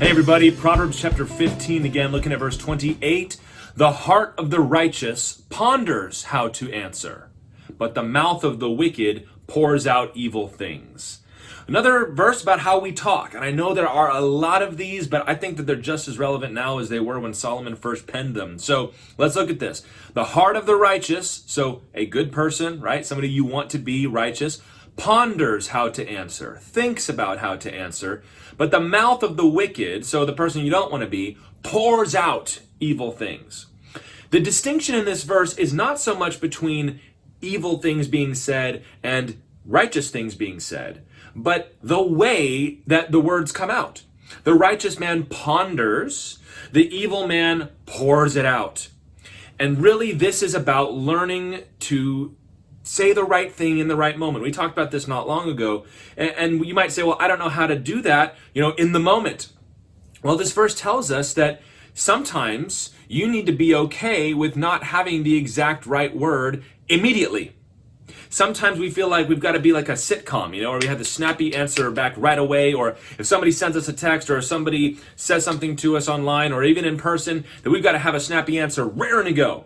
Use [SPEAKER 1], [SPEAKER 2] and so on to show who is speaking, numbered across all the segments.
[SPEAKER 1] Hey everybody, Proverbs chapter 15 again, looking at verse 28. The heart of the righteous ponders how to answer, but the mouth of the wicked pours out evil things. Another verse about how we talk, and I know there are a lot of these, but I think that they're just as relevant now as they were when Solomon first penned them. So let's look at this. The heart of the righteous, so a good person, right? Somebody you want to be righteous, ponders how to answer, thinks about how to answer, but the mouth of the wicked, so the person you don't want to be, pours out evil things. The distinction in this verse is not so much between evil things being said and righteous things being said, but the way that the words come out. The righteous man ponders, the evil man pours it out. And really, this is about learning to say the right thing in the right moment. We talked about this not long ago, and you might say, well, I don't know how to do that, in the moment. Well, this verse tells us that sometimes you need to be okay with not having the exact right word immediately. Sometimes we feel like we've got to be like a sitcom, or we have the snappy answer back right away, or if somebody sends us a text or if somebody says something to us online or even in person, that we've got to have a snappy answer raring to go.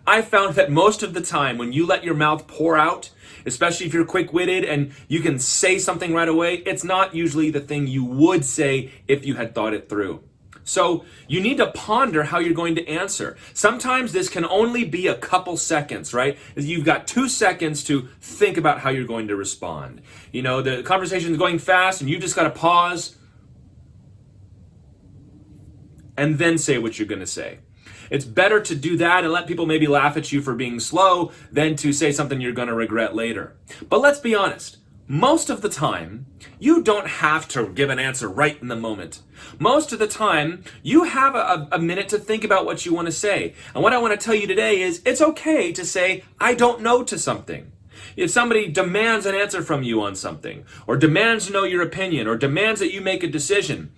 [SPEAKER 1] I found that most of the time when you let your mouth pour out, especially if you're quick-witted and you can say something right away, it's not usually the thing you would say if you had thought it through. So you need to ponder how you're going to answer. Sometimes this can only be a couple seconds, right? You've got 2 seconds to think about how you're going to respond. The conversation is going fast and you just got to pause and then say what you're going to say. It's better to do that and let people maybe laugh at you for being slow than to say something you're going to regret later. But let's be honest. Most of the time, you don't have to give an answer right in the moment. Most of the time, you have a minute to think about what you want to say. And what I want to tell you today is it's okay to say, I don't know to something. If somebody demands an answer from you on something, or demands to know your opinion, or demands that you make a decision,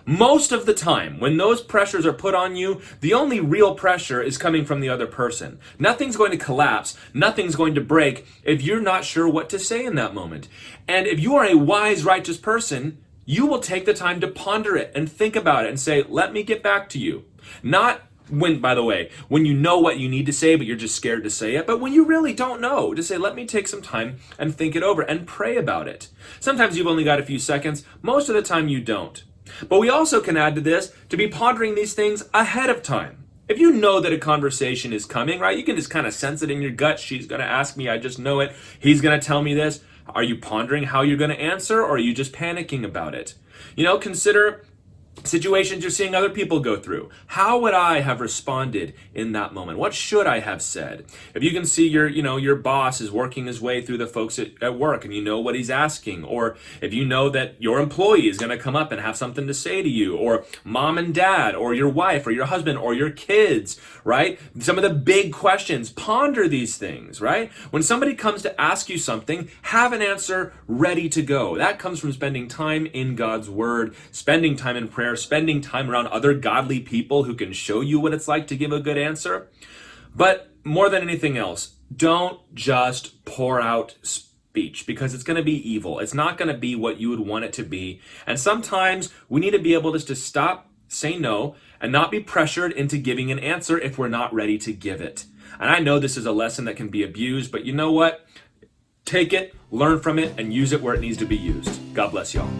[SPEAKER 1] most of the time, when those pressures are put on you, the only real pressure is coming from the other person. Nothing's going to collapse, nothing's going to break if you're not sure what to say in that moment. And if you are a wise, righteous person, you will take the time to ponder it and think about it and say, let me get back to you. Not when, by the way, when you know what you need to say, but you're just scared to say it, but when you really don't know, to say, let me take some time and think it over and pray about it. Sometimes you've only got a few seconds, most of the time you don't. But we also can add to this to be pondering these things ahead of time. If you know that a conversation is coming, right, you can just kind of sense it in your gut. She's going to ask me, I just know it. He's going to tell me this. Are you pondering how you're going to answer, or are you just panicking about it? Consider situations you're seeing other people go through. How would I have responded in that moment? What should I have said? If you can see your boss is working his way through the folks at work and you know what he's asking, or if you know that your employee is going to come up and have something to say to you, or mom and dad, or your wife, or your husband, or your kids, right? Some of the big questions, ponder these things, right? When somebody comes to ask you something, have an answer ready to go. That comes from spending time in God's Word, spending time in prayer, spending time around other godly people who can show you what it's like to give a good answer. But more than anything else, don't just pour out speech, because it's going to be evil. It's not going to be what you would want it to be. And sometimes we need to be able just to stop, say no, and not be pressured into giving an answer if we're not ready to give it. And I know this is a lesson that can be abused, but you know what? Take it, learn from it, and use it where it needs to be used. God bless y'all.